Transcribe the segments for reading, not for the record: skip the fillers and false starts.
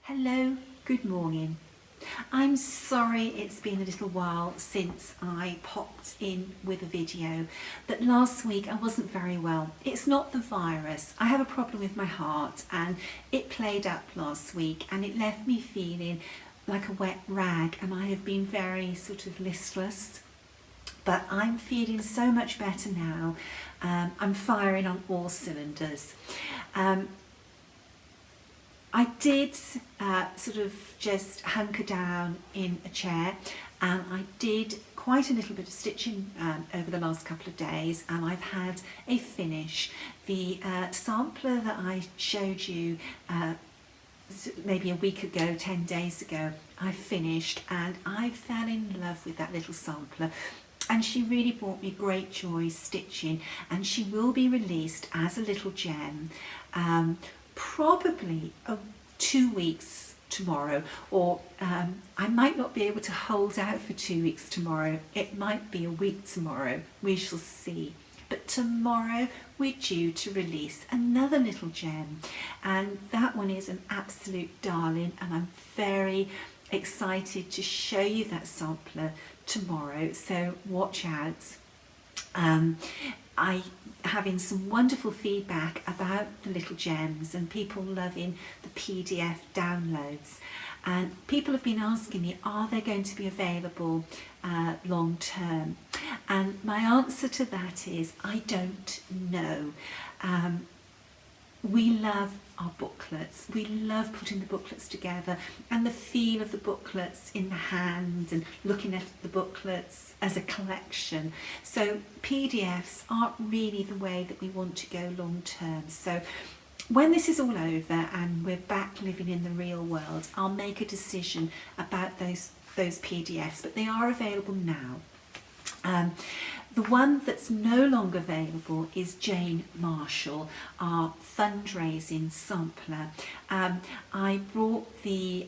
Hello, good morning. I'm sorry it's been a little while since I popped in with a video, but last week I wasn't very well. It's not the virus. I have a problem with my heart and it played up last week and it left me feeling like a wet rag, and I have been very sort of listless. But I'm feeling so much better now. I'm firing on all cylinders. I did sort of just hunker down in a chair, and I did quite a little bit of stitching over the last couple of days, and I've had a finish. The sampler that I showed you maybe a week ago, 10 days ago, I finished, and I fell in love with that little sampler. And she really brought me great joy stitching, and she will be released as a little gem probably 2 weeks tomorrow, or I might not be able to hold out for 2 weeks tomorrow. It might be a week tomorrow. We shall see. But tomorrow we're due to release another little gem, and that one is an absolute darling, and I'm very excited to show you that sampler tomorrow, so watch out. I having some wonderful feedback about the little gems and people loving the PDF downloads, and people have been asking me, are they going to be available long term? And my answer to that is I don't know. We love our booklets. We love putting the booklets together, and the feel of the booklets in the hand and looking at the booklets as a collection. So PDFs aren't really the way that we want to go long term. So when this is all over and we're back living in the real world, I'll make a decision about those PDFs, but they are available now. The one that's no longer available is Jane Marshall, our fundraising sampler. I brought the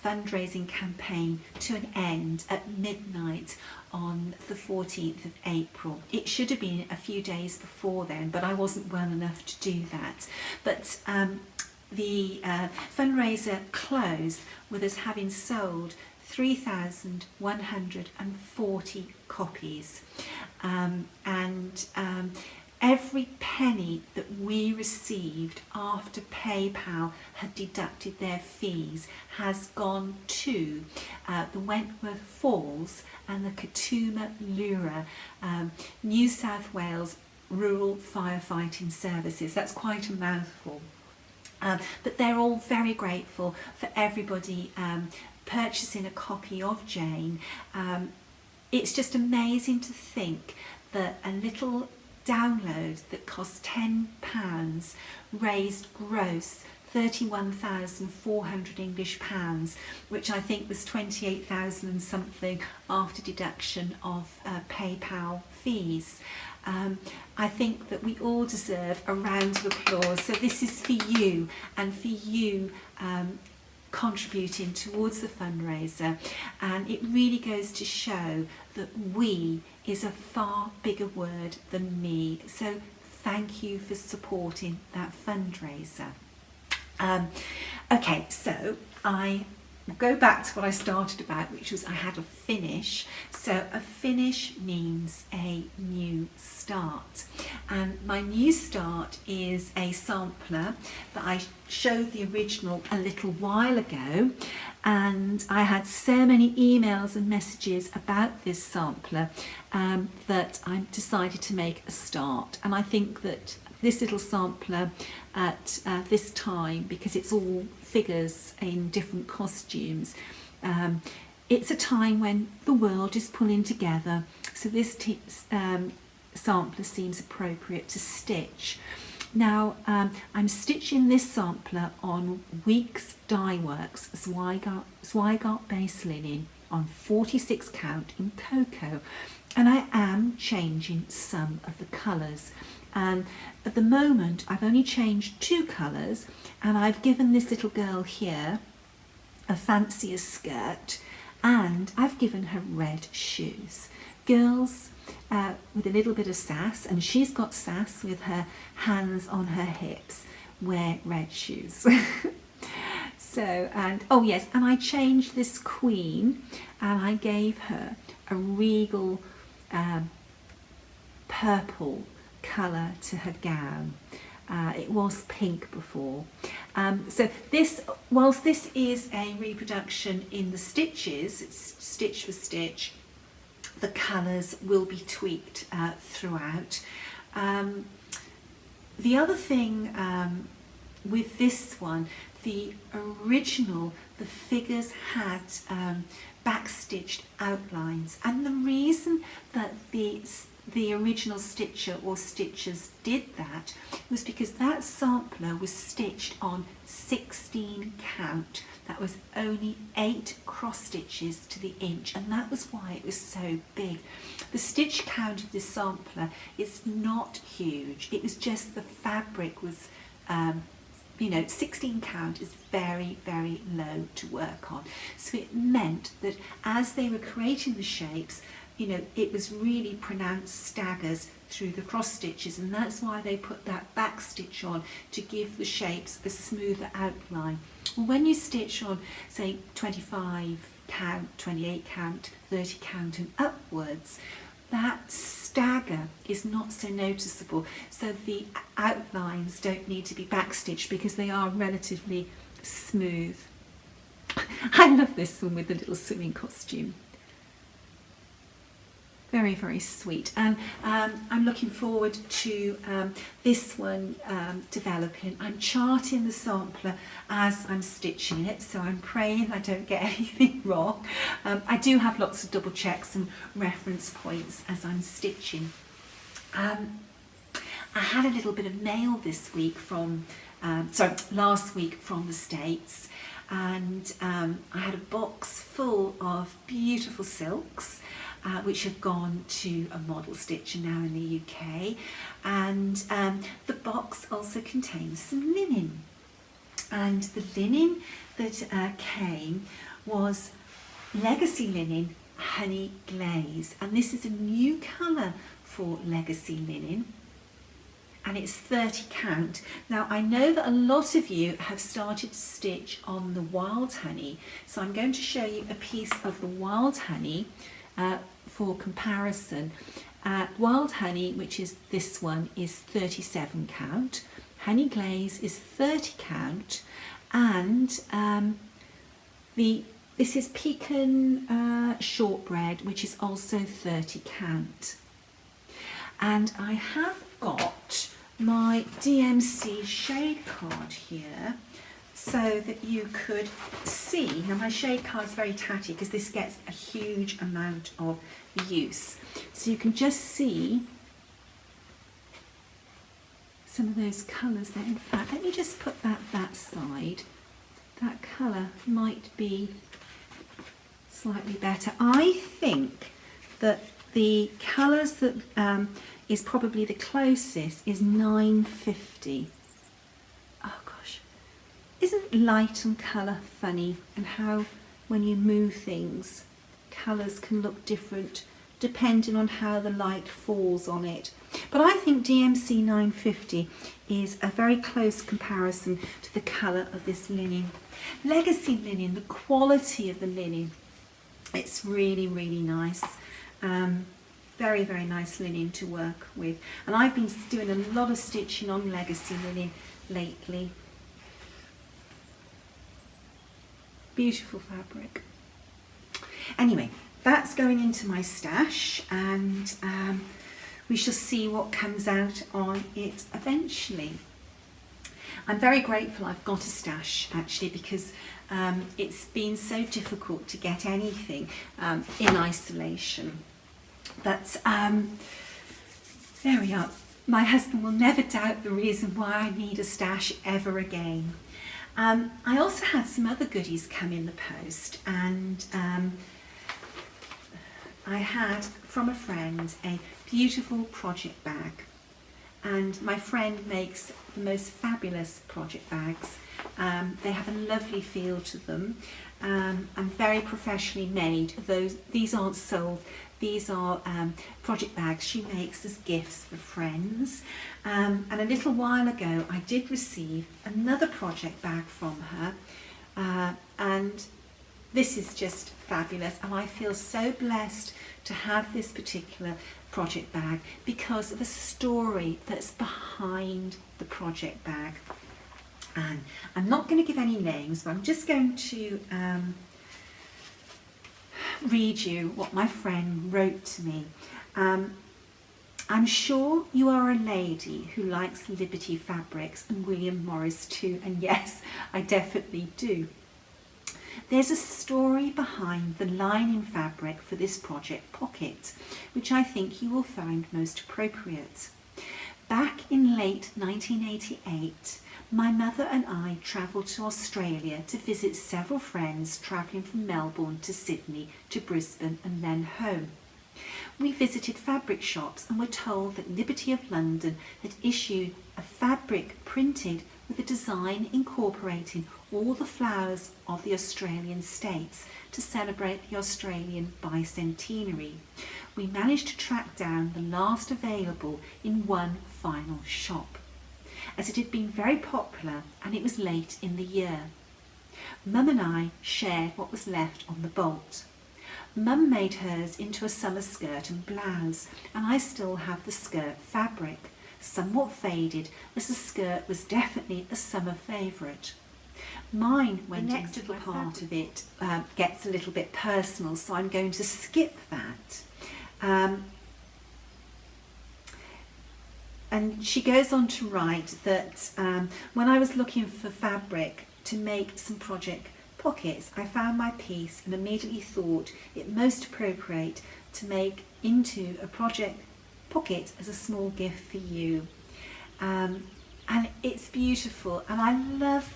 fundraising campaign to an end at midnight on the 14th of April. It should have been a few days before then, but I wasn't well enough to do that. But the fundraiser closed with us having sold 3,140 copies, and every penny that we received after PayPal had deducted their fees has gone to the Wentworth Falls and the Katoomba Lura New South Wales Rural Firefighting Services. That's quite a mouthful. But they're all very grateful for everybody purchasing a copy of Jane. It's just amazing to think that a little download that cost £10 raised gross £31,400 which I think was 28,000 and something after deduction of PayPal fees. I think that we all deserve a round of applause. So this is for you, and for you contributing towards the fundraiser, and it really goes to show that we is a far bigger word than me. So thank you for supporting that fundraiser. Okay, so I go back to what I started about, which was I had a finish. So a finish means a new start, and my new start is a sampler that I showed the original a little while ago, and I had so many emails and messages about this sampler that I decided to make a start. And I think that this little sampler at this time, because it's all figures in different costumes, it's a time when the world is pulling together, so this sampler seems appropriate to stitch. Now I'm stitching this sampler on Weeks Dye Works Zweigart base linen on 46 count in cocoa, and I am changing some of the colours. And at the moment I've only changed 2 colours, and I've given this little girl here a fancier skirt, and I've given her red shoes. Girls with a little bit of sass, and she's got sass with her hands on her hips, wear red shoes. So, and oh yes, and I changed this queen and I gave her a regal purple colour to her gown. It was pink before. So this, whilst this is a reproduction in the stitches, it's stitch for stitch, the colours will be tweaked throughout. The other thing with this one, the original, the figures had backstitched outlines, and the reason that the original stitcher or stitchers did that was because that sampler was stitched on 16 count. That was only 8 cross stitches to the inch, and that was why it was so big. The stitch count of this sampler is not huge. It was just the fabric was, 16 count is very, very low to work on. So it meant that as they were creating the shapes, it was really pronounced staggers through the cross stitches, and that's why they put that back stitch on to give the shapes a smoother outline. Well, when you stitch on, say, 25 count, 28 count, 30 count and upwards, that stagger is not so noticeable, so the outlines don't need to be backstitched because they are relatively smooth. I love this one with the little swimming costume. Very, very sweet, and I'm looking forward to this one developing. I'm charting the sampler as I'm stitching it, so I'm praying I don't get anything wrong. I do have lots of double checks and reference points as I'm stitching. I had a little bit of mail this week last week from the States, and I had a box full of beautiful silks, which have gone to a model stitcher now in the UK, and the box also contains some linen, and the linen that came was Legacy Linen Honey Glaze, and this is a new colour for Legacy Linen, and it's 30 count. Now I know that a lot of you have started to stitch on the wild honey, so I'm going to show you a piece of the wild honey for comparison. Wild honey, which is this one, is 37 count. Honey glaze is 30 count, and this is pecan shortbread, which is also 30 count. And I have got my DMC shade card here, so that you could see. Now my shade card is very tatty because this gets a huge amount of use. So you can just see some of those colours there. In fact, let me just put that side. That colour might be slightly better. I think that the colours that is probably the closest is 950. Oh gosh. Isn't light and colour funny, and how when you move things, colours can look different depending on how the light falls on it. But I think DMC 950 is a very close comparison to the colour of this linen. Legacy linen, the quality of the linen, it's really, really nice. Very, very nice linen to work with. And I've been doing a lot of stitching on Legacy linen lately. Beautiful fabric. Anyway, that's going into my stash, and we shall see what comes out on it eventually. I'm very grateful I've got a stash actually, because it's been so difficult to get anything in isolation. But there we are. My husband will never doubt the reason why I need a stash ever again. I also had some other goodies come in the post, and I had from a friend a beautiful project bag, and my friend makes the most fabulous project bags. They have a lovely feel to them, and very professionally made. These aren't sold. These are project bags she makes as gifts for friends. And a little while ago I did receive another project bag from her, and this is just fabulous, and I feel so blessed to have this particular project bag because of a story that's behind the project bag. And I'm not going to give any names, but I'm just going to read you what my friend wrote to me. I'm sure you are a lady who likes Liberty fabrics and William Morris too, and yes, I definitely do. There's a story behind the lining fabric for this project pocket, which I think you will find most appropriate. Back in late 1988, my mother and I travelled to Australia to visit several friends travelling from Melbourne to Sydney to Brisbane and then home. We visited fabric shops and were told that Liberty of London had issued a fabric printed with a design incorporating all the flowers of the Australian states to celebrate the Australian bicentenary. We managed to track down the last available in one final shop, as it had been very popular and it was late in the year. Mum and I shared what was left on the bolt. Mum made hers into a summer skirt and blouse, and I still have the skirt fabric, somewhat faded, as the skirt was definitely a summer favourite. Mine went the next little part of it gets a little bit personal, so I'm going to skip that. And she goes on to write that when I was looking for fabric to make some project pockets, I found my piece and immediately thought it most appropriate to make into a project pocket as a small gift for you. And it's beautiful, and I love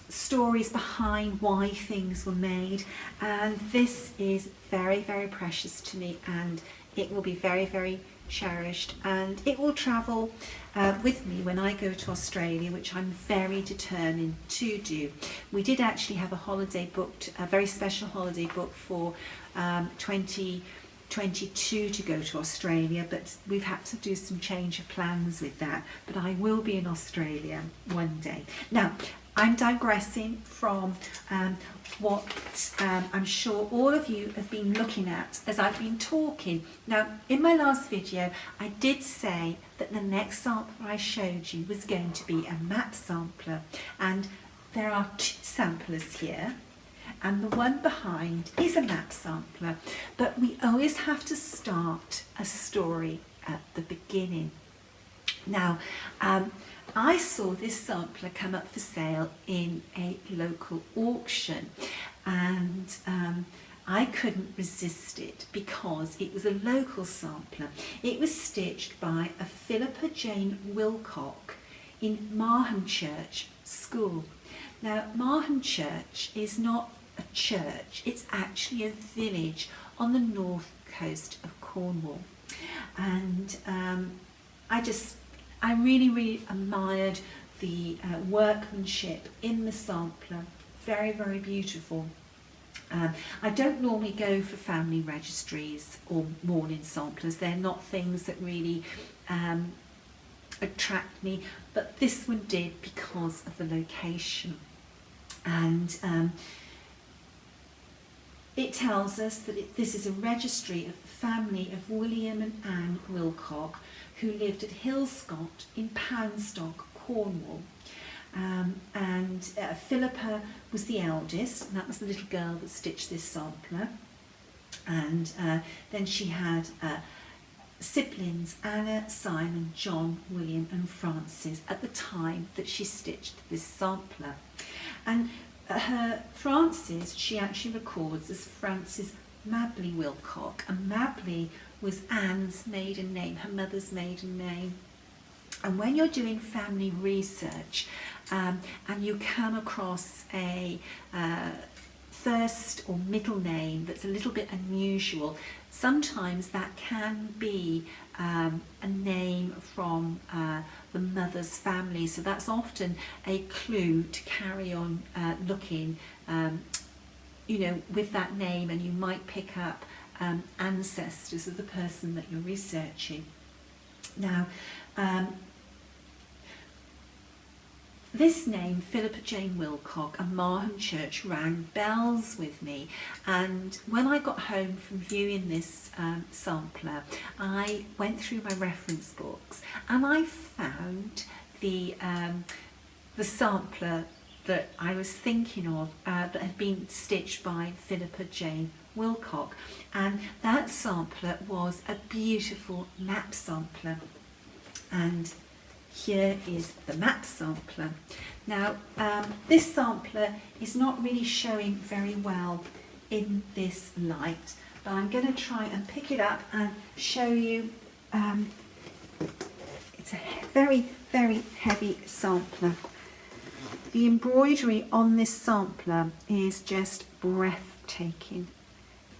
stories behind why things were made, and this is very, very precious to me, and it will be very, very cherished, and it will travel with me when I go to Australia, which I'm very determined to do. We did actually have a holiday booked, a very special holiday booked for 2022 to go to Australia, but we've had to do some change of plans with that, but I will be in Australia one day. Now, I'm digressing from what I'm sure all of you have been looking at as I've been talking. Now, in my last video, I did say that the next sampler I showed you was going to be a map sampler, and there are two samplers here, and the one behind is a map sampler, but we always have to start a story at the beginning. Now, I saw this sampler come up for sale in a local auction, and I couldn't resist it because it was a local sampler. It was stitched by a Philippa Jane Wilcock in Marham Church School. Now, Marham Church is not a church, it's actually a village on the north coast of Cornwall, and I really admired the workmanship in the sampler. Very, very beautiful. I don't normally go for family registries or morning samplers. They're not things that really attract me, but this one did because of the location. And it tells us that this is a registry of the family of William and Anne Wilcock, who lived at Hillscott in Poundstock, Cornwall. And Philippa was the eldest, and that was the little girl that stitched this sampler. And then she had siblings Anna, Simon, John, William and Francis at the time that she stitched this sampler. And her Frances, she actually records as Frances Mabley Wilcock, and Mabley was Anne's maiden name, her mother's maiden name. And when you're doing family research and you come across a first or middle name that's a little bit unusual, sometimes that can be a name from the mother's family. So that's often a clue to carry on looking, with that name, and you might pick up ancestors of the person that you're researching. Now, this name, Philippa Jane Wilcock, and Marham Church rang bells with me, and when I got home from viewing this sampler, I went through my reference books and I found the sampler that I was thinking of that had been stitched by Philippa Jane Wilcock, and that sampler was a beautiful map sampler, and here is the map sampler. Now this sampler is not really showing very well in this light, but I'm going to try and pick it up and show you. It's a very, very heavy sampler. The embroidery on this sampler is just breathtaking,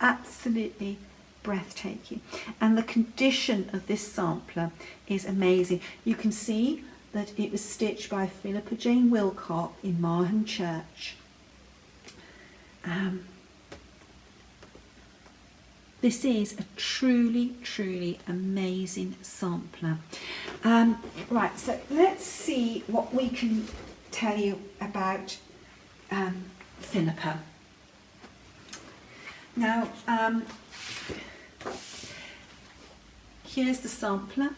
absolutely breathtaking, and the condition of this sampler is amazing. You can see that it was stitched by Philippa Jane Wilcock in Marham Church. This is a truly, truly amazing sampler. Right, so let's see what we can tell you about Philippa. Now, here's the sampler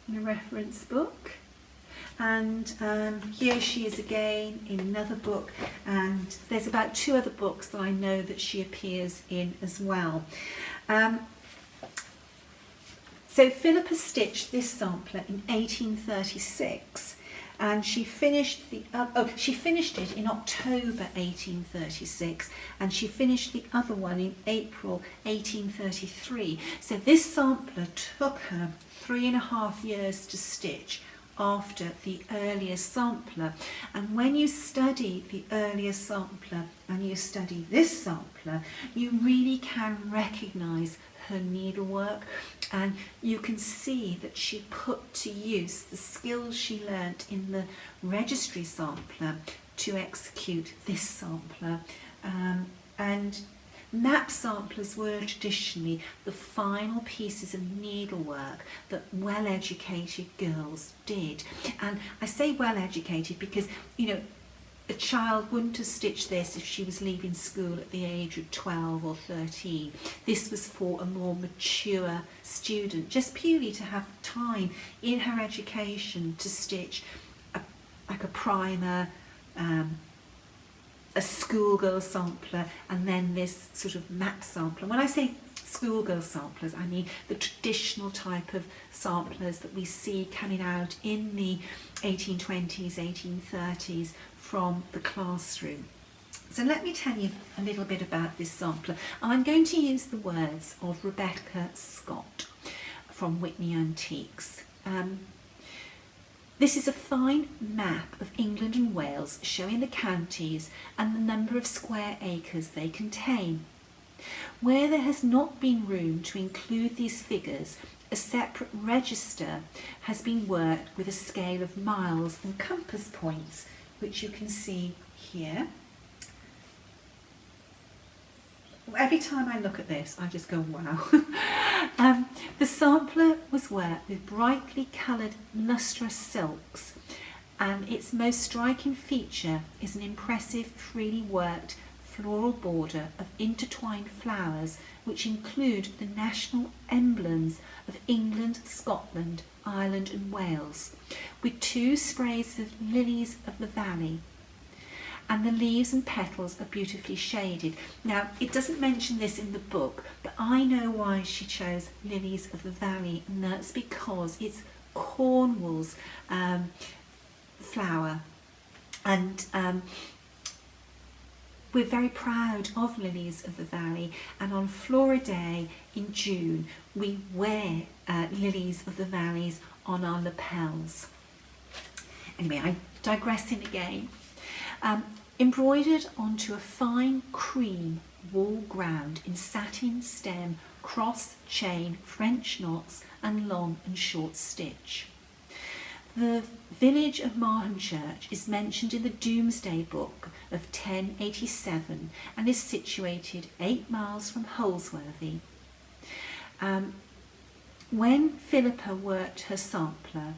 in a reference book, and here she is again in another book, and there's about 2 other books that I know that she appears in as well. So Philippa stitched this sampler in 1836, and she finished it in October 1836, and she finished the other one in April 1833. So this sampler took her 3.5 years to stitch after the earlier sampler. And when you study the earlier sampler and you study this sampler, you really can recognise her needlework, and you can see that she put to use the skills she learnt in the registry sampler to execute this sampler. And map samplers were traditionally the final pieces of needlework that well-educated girls did. And I say well-educated because, you know, a child wouldn't have stitched this if she was leaving school at the age of 12 or 13. This was for a more mature student, just purely to have time in her education to stitch like a primer, a schoolgirl sampler, and then this sort of map sampler. When I say schoolgirl samplers, I mean the traditional type of samplers that we see coming out in the 1820s, 1830s from the classroom. So let me tell you a little bit about this sampler. I'm going to use the words of Rebecca Scott from Whitney Antiques. This is a fine map of England and Wales showing the counties and the number of square acres they contain. Where there has not been room to include these figures, a separate register has been worked with a scale of miles and compass points, which you can see here. Every time I look at this, I just go, wow. The sampler was worked with brightly coloured lustrous silks, and its most striking feature is an impressive freely worked floral border of intertwined flowers which include the national emblems of England, Scotland, Ireland and Wales, with 2 sprays of lilies of the valley, and the leaves and petals are beautifully shaded. Now, it doesn't mention this in the book, but I know why she chose lilies of the valley, and that's because it's Cornwall's flower, and we're very proud of lilies of the valley, and on Flora Day in June we wear lilies of the valleys on our lapels. Anyway, I'm digressing again. Embroidered onto a fine cream wool ground in satin stem, cross, chain, French knots and long and short stitch. The village of Marham Church is mentioned in the Domesday Book of 1087 and is situated 8 miles from Holsworthy. When Philippa worked her sampler,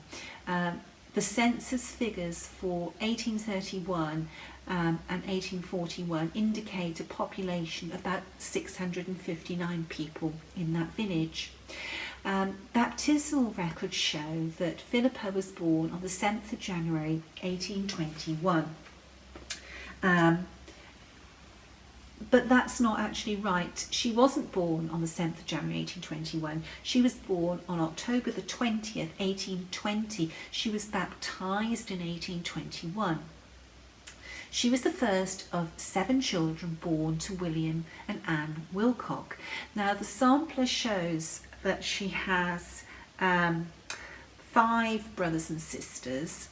the census figures for 1831 and 1841 indicate a population of about 659 people in that village. Baptismal records show that Philippa was born on the 7th of January 1821. But that's not actually right. She wasn't born on the 7th of January 1821. She was born on October the 20th, 1820. She was baptised in 1821. She was the first of 7 children born to William and Anne Wilcock. Now the sampler shows that she has 5 brothers and sisters,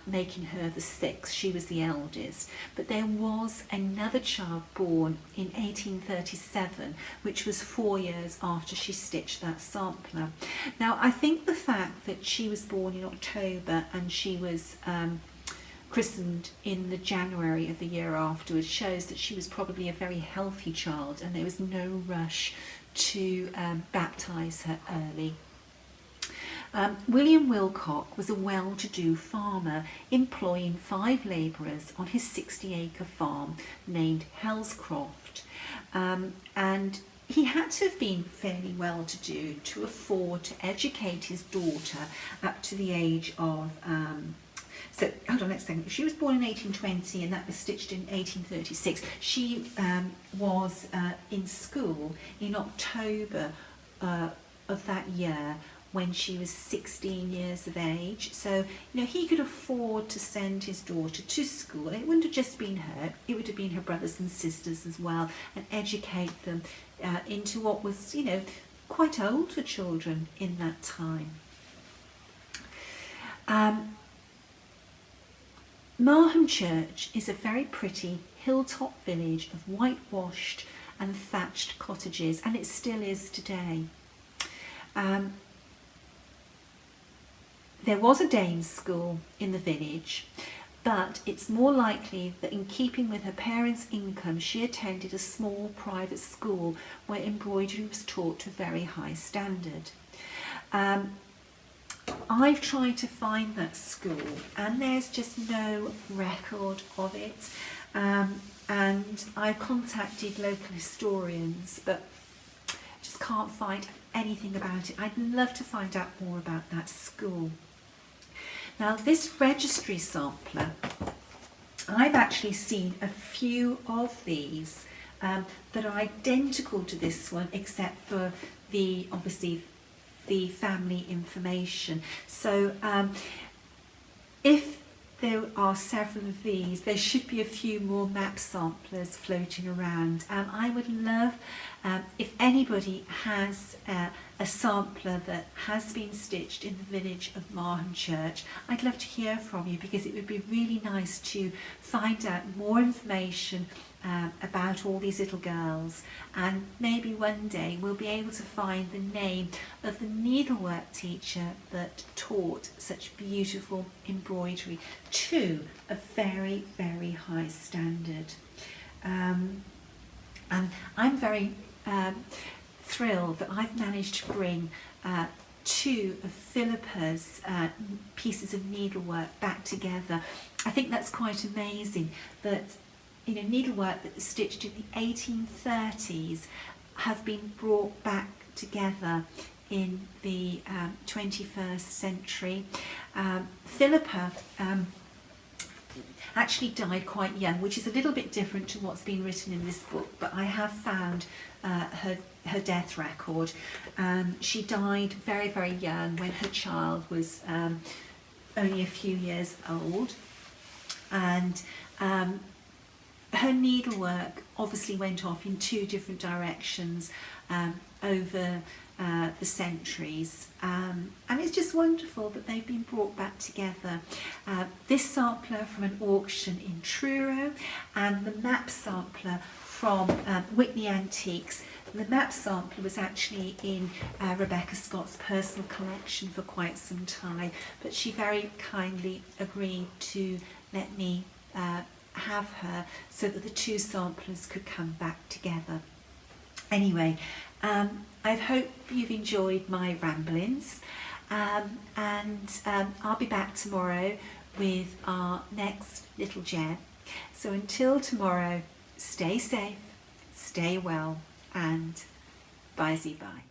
making her the 6th. She was the eldest. But there was another child born in 1837, which was 4 years after she stitched that sampler. Now I think the fact that she was born in October and she was christened in the January of the year afterwards shows that she was probably a very healthy child and there was no rush to baptise her early. William Wilcock was a well-to-do farmer employing 5 labourers on his 60-acre farm named Hellscroft, and he had to have been fairly well-to-do to afford to educate his daughter up to the age of so, hold on, let's think. She was born in 1820 and that was stitched in 1836. She was in school in October of that year when she was 16 years of age. So, he could afford to send his daughter to school. It wouldn't have just been her, it would have been her brothers and sisters as well, and educate them into what was, quite old for children in that time. Marham Church is a very pretty hilltop village of whitewashed and thatched cottages, and it still is today. There was a Danes school in the village, but it's more likely that in keeping with her parents' income, she attended a small private school where embroidery was taught to a very high standard. I've tried to find that school and there's just no record of it, and I've contacted local historians but just can't find anything about it. I'd love to find out more about that school. Now this registry sampler, I've actually seen a few of these that are identical to this one except for obviously the family information. So if there are several of these, there should be a few more map samplers floating around. I would love if anybody has a sampler that has been stitched in the village of Marham Church. I'd love to hear from you because it would be really nice to find out more information about all these little girls, and maybe one day we'll be able to find the name of the needlework teacher that taught such beautiful embroidery to a very, very high standard. And I'm very thrilled that I've managed to bring 2 of Philippa's pieces of needlework back together. I think that's quite amazing that needlework that was stitched in the 1830s have been brought back together in the 21st century. Philippa actually died quite young, which is a little bit different to what's been written in this book, but I have found her death record. She died very, very young when her child was only a few years old, and her needlework obviously went off in 2 different directions over the centuries, and it's just wonderful that they've been brought back together. This sampler from an auction in Truro and the map sampler from Whitney Antiques. The map sampler was actually in Rebecca Scott's personal collection for quite some time, but she very kindly agreed to let me have her so that the 2 samplers could come back together. Anyway, I hope you've enjoyed my ramblings, I'll be back tomorrow with our next little gem. So until tomorrow, stay safe, stay well, and bye-zy bye.